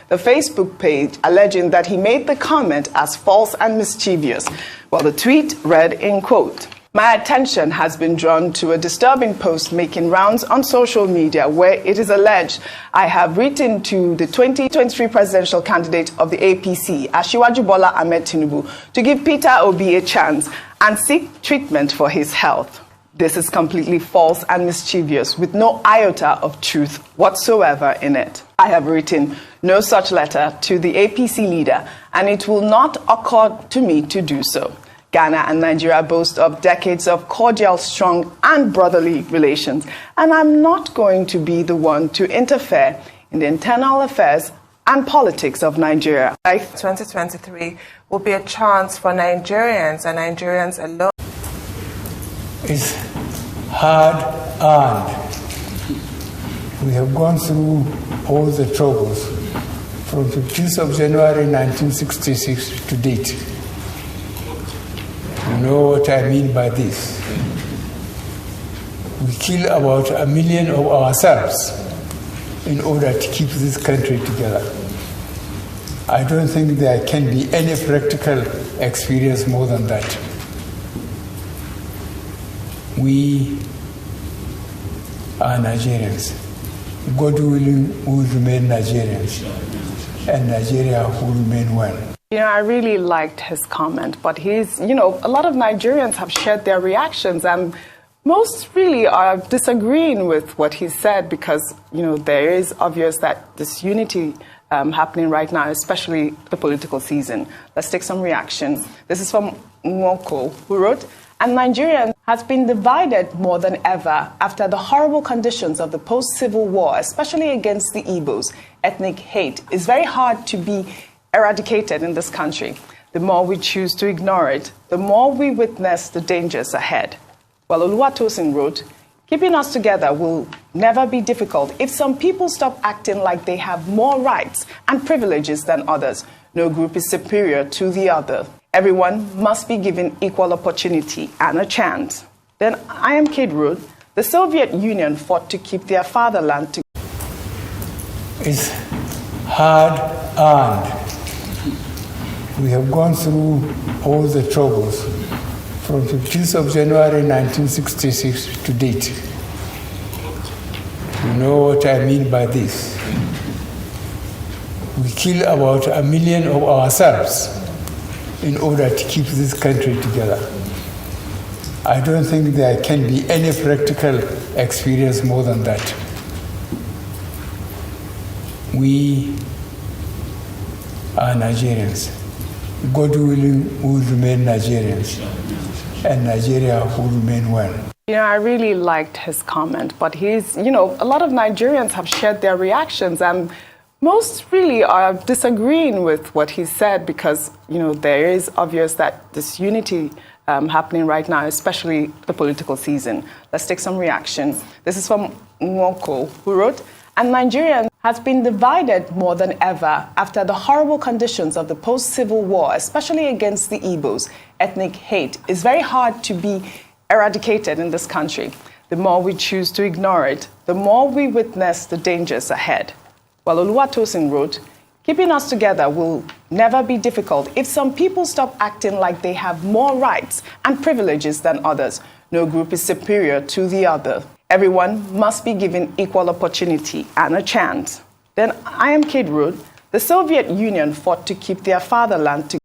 the Facebook page, alleging that he made the comment as false and mischievous. Well, the tweet read in quote, "My attention has been drawn to a disturbing post making rounds on social media where it is alleged I have written to the 2023 presidential candidate of the APC, Asiwaju Bola Ahmed Tinubu, to give Peter Obi a chance and seek treatment for his health. This is completely false and mischievous with no iota of truth whatsoever in it. I have written no such letter to the APC leader, and it will not occur to me to do so. Ghana and Nigeria boast of decades of cordial, strong, and brotherly relations, and I'm not going to be the one to interfere in the internal affairs and politics of Nigeria." 2023 will be a chance for Nigerians and Nigerians alone. It's hard earned. We have gone through all the troubles from 15th of January 1966 to date. You know what I mean by this. We kill about 1 million of ourselves in order to keep this country together. I don't think there can be any practical experience more than that. We are Nigerians. God willing, we will remain Nigerians, and Nigeria will remain one. I really liked his comment, but a lot of Nigerians have shared their reactions, and most really are disagreeing with what he said because, there is obvious that this unity happening right now, especially the political season. Let's take some reaction. This is from Mwoko, who wrote, "And Nigeria has been divided more than ever after the horrible conditions of the post-civil war, especially against the Igbos. Ethnic hate is very hard to be eradicated in this country. The more we choose to ignore it, the more we witness the dangers ahead." Well, Oluwatosin wrote, "Keeping us together will never be difficult if some people stop acting like they have more rights and privileges than others. No group is superior to the other. Everyone must be given equal opportunity and a chance." Then I Am Kid wrote, "The Soviet Union fought to keep their fatherland together." It's hard earned. We have gone through all the troubles from 15th of January 1966 to date. You know what I mean by this. We kill about 1 million of ourselves in order to keep this country together. I don't think there can be any practical experience more than that. We are Nigerians. God willing, we will remain Nigerians, and Nigeria will remain one. I really liked his comment, but a lot of Nigerians have shared their reactions, and most really are disagreeing with what he said because, there is obvious that this unity happening right now, especially the political season. Let's take some reaction. This is from Mwoko, who wrote, "And Nigeria has been divided more than ever after the horrible conditions of the post-civil war, especially against the Igbos. Ethnic hate is very hard to be eradicated in this country. The more we choose to ignore it, the more we witness the dangers ahead." Well, Oluwatosin wrote, "Keeping us together will never be difficult if some people stop acting like they have more rights and privileges than others. No group is superior to the other. Everyone must be given equal opportunity and a chance." Then I Am Kid wrote, "The Soviet Union fought to keep their fatherland together."